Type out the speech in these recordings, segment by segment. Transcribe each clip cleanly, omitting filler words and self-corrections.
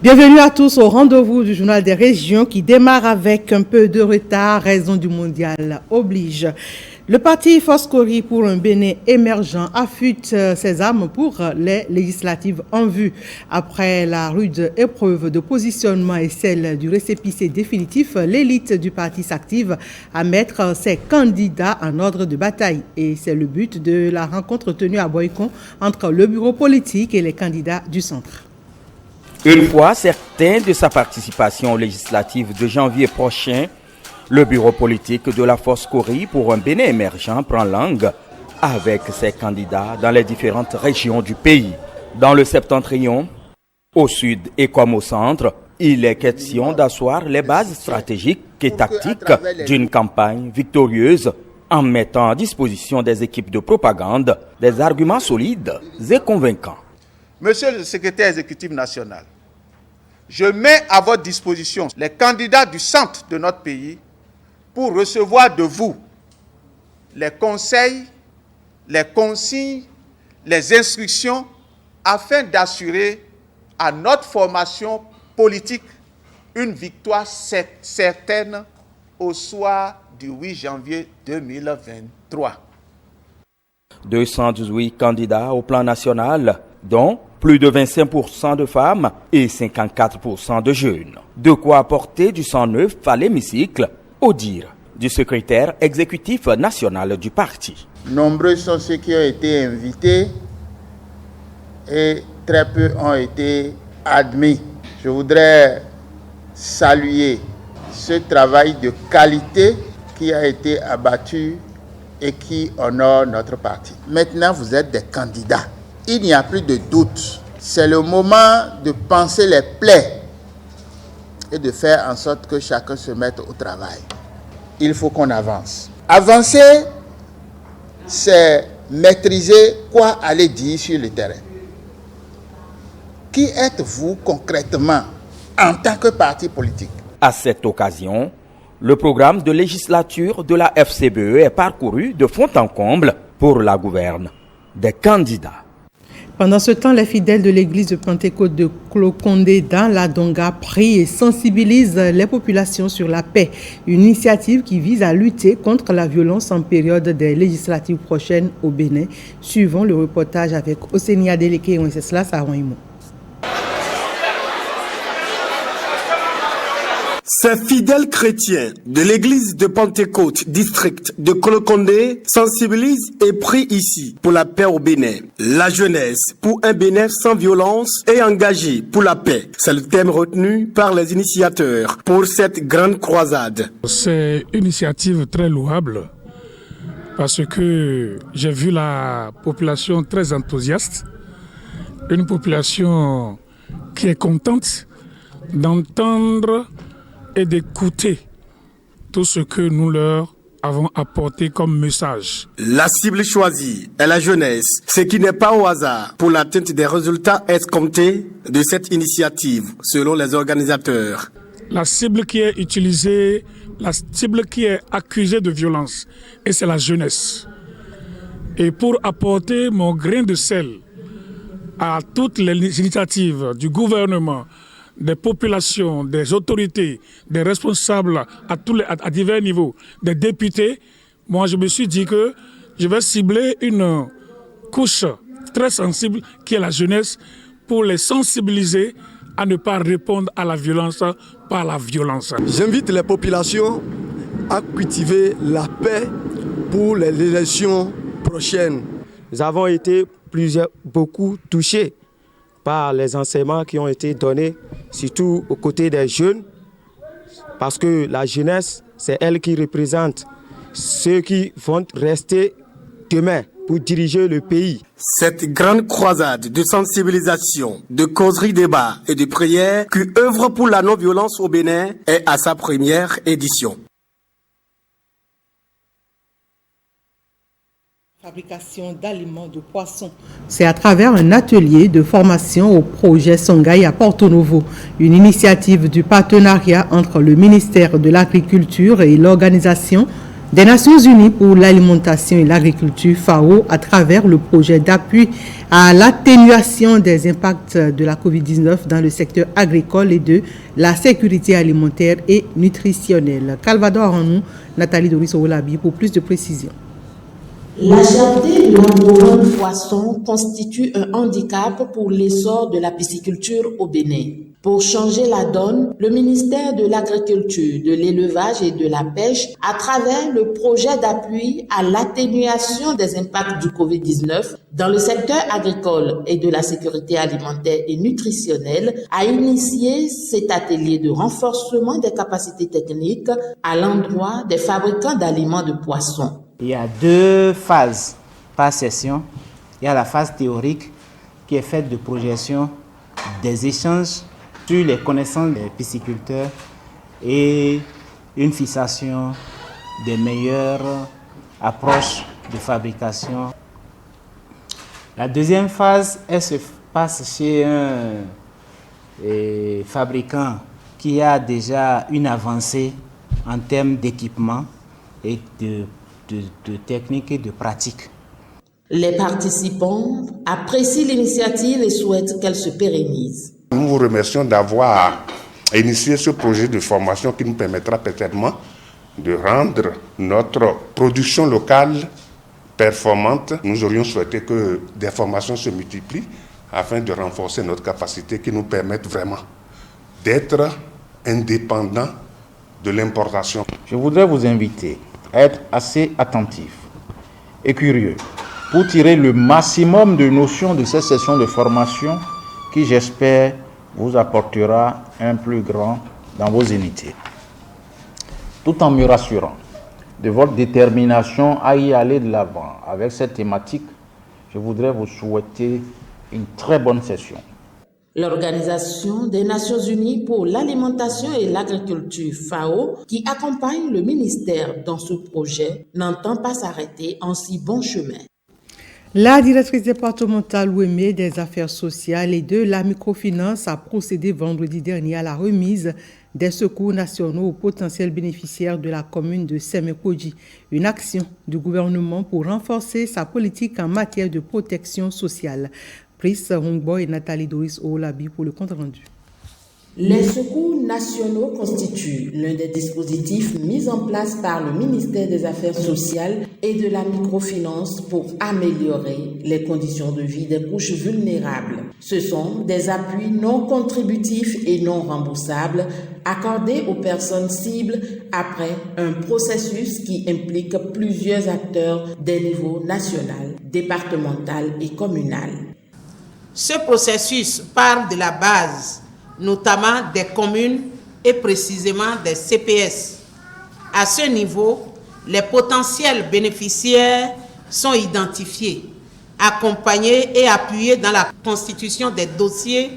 Bienvenue à tous au rendez-vous du Journal des régions qui démarre avec un peu de retard, raison du mondial oblige. Le parti Foscori pour un Bénin émergent affûte ses armes pour les législatives en vue. Après la rude épreuve de positionnement et celle du récépissé définitif, l'élite du parti s'active à mettre ses candidats en ordre de bataille. Et c'est le but de la rencontre tenue à Boycon entre le bureau politique et les candidats du centre. Une fois certain de sa participation aux législatives de janvier prochain, le bureau politique de la Foscori pour un Bénin émergent prend langue avec ses candidats dans les différentes régions du pays. Dans le septentrion, au sud et comme au centre, il est question d'asseoir les bases stratégiques et tactiques d'une campagne victorieuse en mettant à disposition des équipes de propagande des arguments solides et convaincants. Monsieur le secrétaire exécutif national, je mets à votre disposition les candidats du centre de notre pays pour recevoir de vous les conseils, les consignes, les instructions afin d'assurer à notre formation politique une victoire certaine au soir du 8 janvier 2023. 218 candidats au plan national, dont plus de 25% de femmes et 54% de jeunes. De quoi apporter du sang neuf à l'hémicycle, au dire du secrétaire exécutif national du parti. Nombreux sont ceux qui ont été invités et très peu ont été admis. Je voudrais saluer ce travail de qualité qui a été abattu et qui honore notre parti. Maintenant, vous êtes des candidats. Il n'y a plus de doute. C'est le moment de penser les plaies et de faire en sorte que chacun se mette au travail. Il faut qu'on avance. Avancer, c'est maîtriser quoi aller dire sur le terrain. Qui êtes-vous concrètement en tant que parti politique? À cette occasion, le programme de législature de la FCBE est parcouru de fond en comble pour la gouverne des candidats. Pendant ce temps, les fidèles de l'église de Pentecôte de Clocondé dans la Donga prient et sensibilisent les populations sur la paix. Une initiative qui vise à lutter contre la violence en période des législatives prochaines au Bénin. Suivons le reportage avec Osenia Deleke et Wenceslas Saroimo. Ces fidèles chrétiens de l'église de Pentecôte, district de Clocondé, sensibilisent et prient ici pour la paix au Bénin. La jeunesse pour un Bénin sans violence et engagée pour la paix. C'est le thème retenu par les initiateurs pour cette grande croisade. C'est une initiative très louable parce que j'ai vu la population très enthousiaste, une population qui est contente d'entendre et d'écouter tout ce que nous leur avons apporté comme message. La cible choisie est la jeunesse, ce qui n'est pas au hasard pour l'atteinte des résultats escomptés de cette initiative, selon les organisateurs. La cible qui est utilisée, la cible qui est accusée de violence, et c'est la jeunesse. Et pour apporter mon grain de sel à toutes les initiatives du gouvernement, des populations, des autorités, des responsables à divers niveaux, des députés, moi je me suis dit que je vais cibler une couche très sensible qui est la jeunesse pour les sensibiliser à ne pas répondre à la violence par la violence. J'invite les populations à cultiver la paix pour les élections prochaines. Nous avons été beaucoup touchés par les enseignements qui ont été donnés, surtout aux côtés des jeunes, parce que la jeunesse, c'est elle qui représente ceux qui vont rester demain pour diriger le pays. Cette grande croisade de sensibilisation, de causerie, débat et de prière qui œuvre pour la non-violence au Bénin est à sa première édition. Fabrication d'aliments de poissons. C'est à travers un atelier de formation au projet Songhai à Porto Novo, une initiative du partenariat entre le ministère de l'Agriculture et l'organisation des Nations Unies pour l'alimentation et l'agriculture, FAO, à travers le projet d'appui à l'atténuation des impacts de la COVID-19 dans le secteur agricole et de la sécurité alimentaire et nutritionnelle. Calvador en nous, Nathalie Doris-Olabi pour plus de précisions. La cherté de l'environnement poisson constitue un handicap pour l'essor de la pisciculture au Bénin. Pour changer la donne, le ministère de l'Agriculture, de l'Élevage et de la Pêche, à travers le projet d'appui à l'atténuation des impacts du COVID-19 dans le secteur agricole et de la sécurité alimentaire et nutritionnelle, a initié cet atelier de renforcement des capacités techniques à l'endroit des fabricants d'aliments de poissons. Il y a 2 phases par session. Il y a la phase théorique qui est faite de projection des échanges sur les connaissances des pisciculteurs et une fixation des meilleures approches de fabrication. La deuxième phase, elle se passe chez un fabricant qui a déjà une avancée en termes d'équipement et de technique et de pratique. Les participants apprécient l'initiative et souhaitent qu'elle se pérennise. Nous vous remercions d'avoir initié ce projet de formation qui nous permettra peut-être de rendre notre production locale performante. Nous aurions souhaité que des formations se multiplient afin de renforcer notre capacité qui nous permette vraiment d'être indépendants de l'importation. Je voudrais vous inviter à être assez attentifs et curieux pour tirer le maximum de notions de cette session de formation qui, j'espère, vous apportera un plus grand dans vos unités. Tout en me rassurant de votre détermination à y aller de l'avant avec cette thématique, je voudrais vous souhaiter une très bonne session. L'Organisation des Nations Unies pour l'alimentation et l'agriculture, FAO, qui accompagne le ministère dans ce projet, n'entend pas s'arrêter en si bon chemin. La directrice départementale OUEME des affaires sociales et de la microfinance a procédé vendredi dernier à la remise des secours nationaux aux potentiels bénéficiaires de la commune de Semekodji, une action du gouvernement pour renforcer sa politique en matière de protection sociale. Brice Hongbo et Nathalie Doris-Olabi pour le compte rendu. Les secours nationaux constituent l'un des dispositifs mis en place par le ministère des Affaires sociales et de la microfinance pour améliorer les conditions de vie des couches vulnérables. Ce sont des appuis non contributifs et non remboursables accordés aux personnes cibles après un processus qui implique plusieurs acteurs des niveaux national, départemental et communal. Ce processus part de la base, notamment des communes et précisément des CPS. À ce niveau, les potentiels bénéficiaires sont identifiés, accompagnés et appuyés dans la constitution des dossiers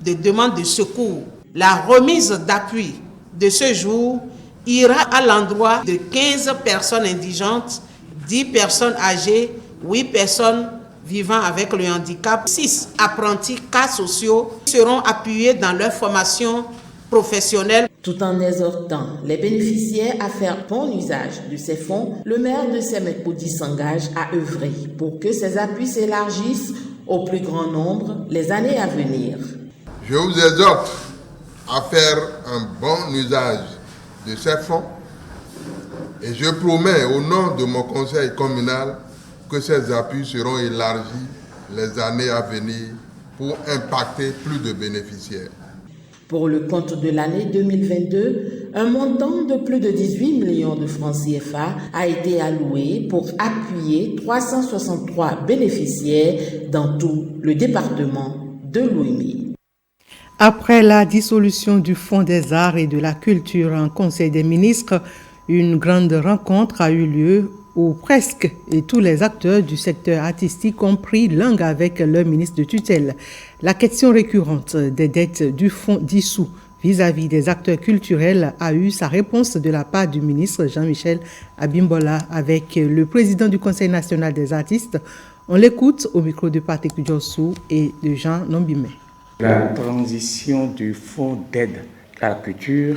de demande de secours. La remise d'appui de ce jour ira à l'endroit de 15 personnes indigentes, 10 personnes âgées, 8 personnes vivant avec le handicap, 6 apprentis cas sociaux seront appuyés dans leur formation professionnelle. Tout en exhortant les bénéficiaires à faire bon usage de ces fonds, le maire de Semekodji s'engage à œuvrer pour que ces appuis s'élargissent au plus grand nombre les années à venir. Je vous exhorte à faire un bon usage de ces fonds et je promets au nom de mon conseil communal que ces appuis seront élargis les années à venir pour impacter plus de bénéficiaires. Pour le compte de l'année 2022, un montant de plus de 18 millions de francs CFA a été alloué pour appuyer 363 bénéficiaires dans tout le département de l'OUEME. Après la dissolution du Fonds des arts et de la culture en Conseil des ministres, une grande rencontre a eu lieu où presque et tous les acteurs du secteur artistique ont pris langue avec leur ministre de tutelle. La question récurrente des dettes du fonds dissous vis-à-vis des acteurs culturels a eu sa réponse de la part du ministre Jean-Michel Abimbola avec le président du Conseil national des artistes. On l'écoute au micro de Patrick Djossou et de Jean Nombimé. La transition du fonds d'aide à la culture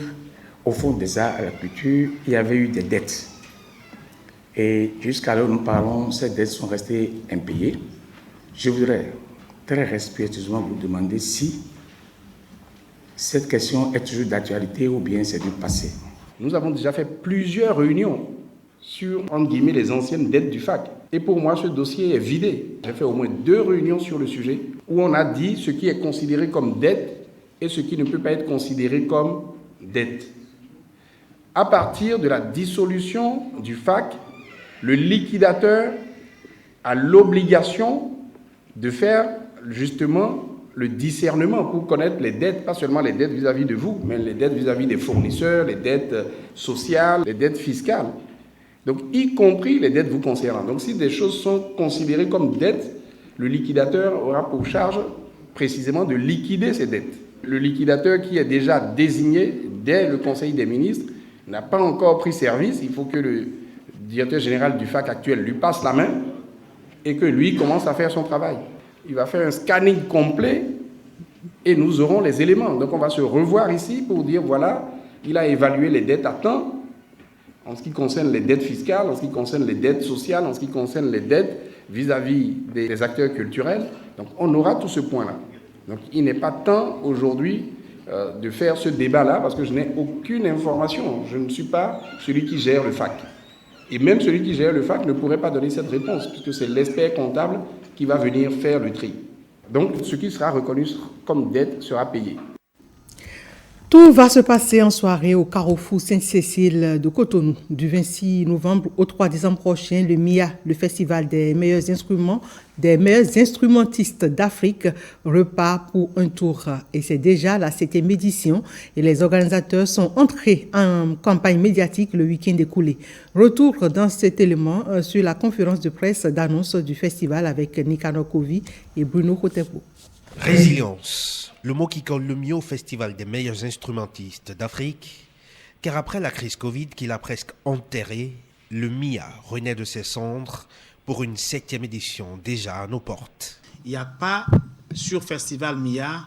au fonds des arts à la culture, il y avait eu des dettes. Et jusqu'à l'heure où nous parlons, ces dettes sont restées impayées. Je voudrais très respectueusement vous demander si cette question est toujours d'actualité ou bien c'est du passé. Nous avons déjà fait plusieurs réunions sur, entre guillemets, les anciennes dettes du FAC. Et pour moi, ce dossier est vidé. J'ai fait au moins 2 réunions sur le sujet où on a dit ce qui est considéré comme dette et ce qui ne peut pas être considéré comme dette. À partir de la dissolution du FAC, le liquidateur a l'obligation de faire justement le discernement pour connaître les dettes, pas seulement les dettes vis-à-vis de vous, mais les dettes vis-à-vis des fournisseurs, les dettes sociales, les dettes fiscales. Donc, y compris les dettes vous concernant. Donc, si des choses sont considérées comme dettes, le liquidateur aura pour charge précisément de liquider ces dettes. Le liquidateur qui est déjà désigné dès le Conseil des ministres n'a pas encore pris service. Il faut que le directeur général du FAC actuel lui passe la main et que lui commence à faire son travail. Il va faire un scanning complet et nous aurons les éléments. Donc on va se revoir ici pour dire, voilà, il a évalué les dettes à temps en ce qui concerne les dettes fiscales, en ce qui concerne les dettes sociales, en ce qui concerne les dettes vis-à-vis des acteurs culturels. Donc on aura tout ce point-là. Donc il n'est pas temps aujourd'hui de faire ce débat-là parce que je n'ai aucune information. Je ne suis pas celui qui gère le FAC. Et même celui qui gère le FAC ne pourrait pas donner cette réponse puisque c'est l'expert comptable qui va venir faire le tri. Donc, ce qui sera reconnu comme dette sera payé. Tout va se passer en soirée au Carrefour Sainte-Cécile de Cotonou. Du 26 novembre au 3 décembre prochain, le MIA, le Festival des meilleurs instrumentistes d'Afrique, repart pour un tour. Et c'est déjà la 7e édition et les organisateurs sont entrés en campagne médiatique le week-end écoulé. Retour dans cet élément sur la conférence de presse d'annonce du festival avec Nicanor Kovi et Bruno Kotepo. Résilience, le mot qui colle le mieux au Festival des meilleurs instrumentistes d'Afrique, car après la crise Covid qui l'a presque enterré, le MIA renaît de ses cendres pour une 7e édition déjà à nos portes. Il n'y a pas sur Festival MIA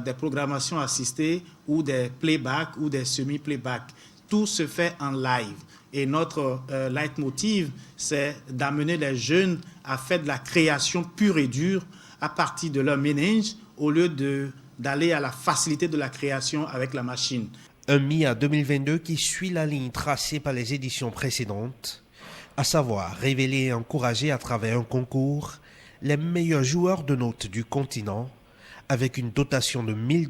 des programmations assistées ou des playbacks ou des semi-playbacks. Tout se fait en live. Et notre leitmotiv, c'est d'amener les jeunes à faire de la création pure et dure à partir de leur méninge au lieu d'aller à la facilité de la création avec la machine. Un MIA 2022 qui suit la ligne tracée par les éditions précédentes, à savoir révéler et encourager à travers un concours les meilleurs joueurs de notes du continent avec une dotation de $1000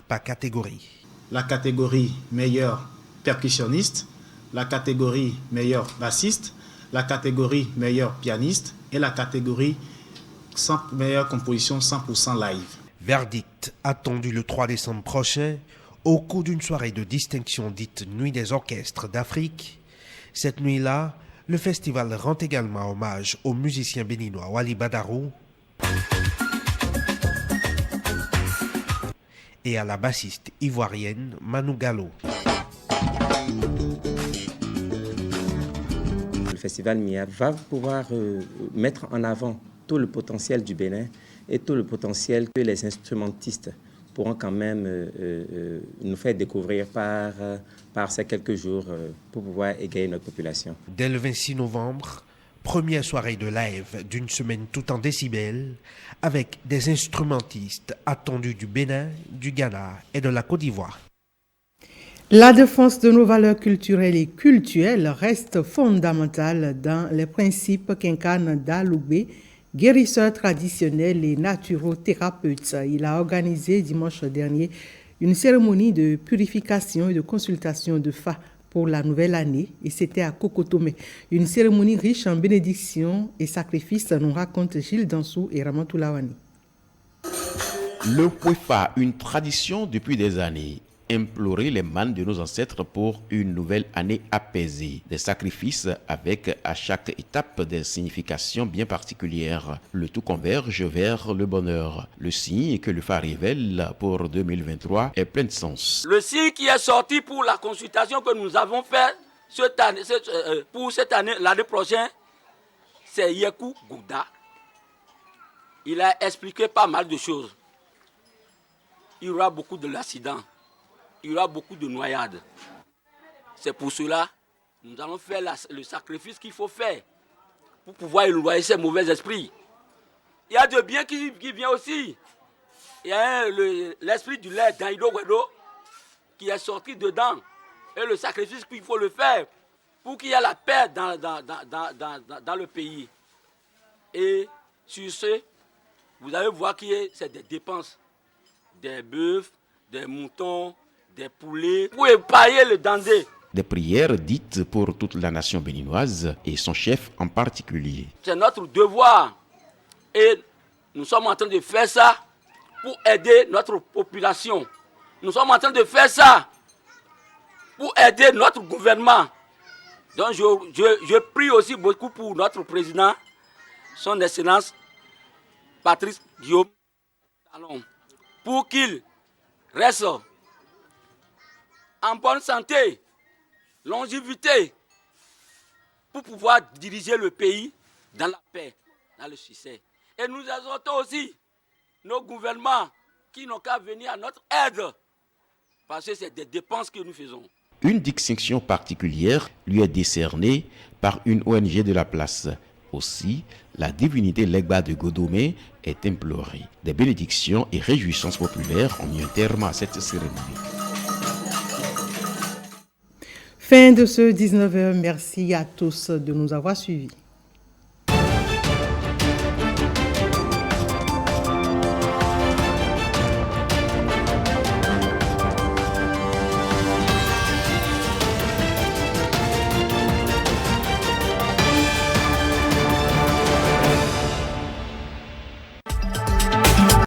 par catégorie. La catégorie meilleur percussionniste, la catégorie meilleur bassiste, la catégorie meilleur pianiste et la catégorie meilleure composition 100% live. Verdict attendu le 3 décembre prochain au cours d'une soirée de distinction dite Nuit des orchestres d'Afrique. Cette nuit-là, le festival rend également hommage au musicien béninois Wally Badarou et à la bassiste ivoirienne Manu Gallo. Le festival MIA va pouvoir mettre en avant tout le potentiel du Bénin et tout le potentiel que les instrumentistes pourront quand même nous faire découvrir par ces quelques jours pour pouvoir égayer notre population. Dès le 26 novembre, première soirée de live d'une semaine tout en décibels avec des instrumentistes attendus du Bénin, du Ghana et de la Côte d'Ivoire. La défense de nos valeurs culturelles et cultuelles reste fondamentale dans les principes qu'incarne Daloubé, guérisseur traditionnel et naturothérapeute. Il a organisé dimanche dernier une cérémonie de purification et de consultation de Fa pour la nouvelle année et c'était à Kokotomé. Une cérémonie riche en bénédictions et sacrifices, nous racontent Gilles Dansou et Ramatou Lawani. Le Pwefa, une tradition depuis des années. Implorer les mânes de nos ancêtres pour une nouvelle année apaisée. Des sacrifices avec à chaque étape des significations bien particulières. Le tout converge vers le bonheur. Le signe que le Fa révèle pour 2023 est plein de sens. Le signe qui est sorti pour la consultation que nous avons fait pour cette année, l'année prochaine, c'est Yeku Gouda. Il a expliqué pas mal de choses. Il y aura beaucoup d'accidents. Il y aura beaucoup de noyades. C'est pour cela nous allons faire le sacrifice qu'il faut faire pour pouvoir éloigner ces mauvais esprits. Il y a de bien qui vient aussi. Il y a l'esprit du lait d'Aïdo Wedo qui est sorti dedans. Et le sacrifice qu'il faut le faire pour qu'il y ait la paix dans le pays. Et sur ce, vous allez voir que c'est des dépenses. Des bœufs, des moutons, des poulets, pour épargner le danger. Des prières dites pour toute la nation béninoise et son chef en particulier. C'est notre devoir. Et nous sommes en train de faire ça pour aider notre population. Nous sommes en train de faire ça pour aider notre gouvernement. Donc je prie aussi beaucoup pour notre président, son Excellence Patrice Guillaume Talon, pour qu'il reste en bonne santé, longévité, pour pouvoir diriger le pays dans la paix, dans le succès. Et nous exhortons aussi nos gouvernements qui n'ont qu'à venir à notre aide, parce que c'est des dépenses que nous faisons. Une distinction particulière lui est décernée par une ONG de la place. Aussi, la divinité Legba de Godomé est implorée. Des bénédictions et réjouissances populaires ont mis un terme à cette cérémonie. Fin de ce 19h. Merci à tous de nous avoir suivis.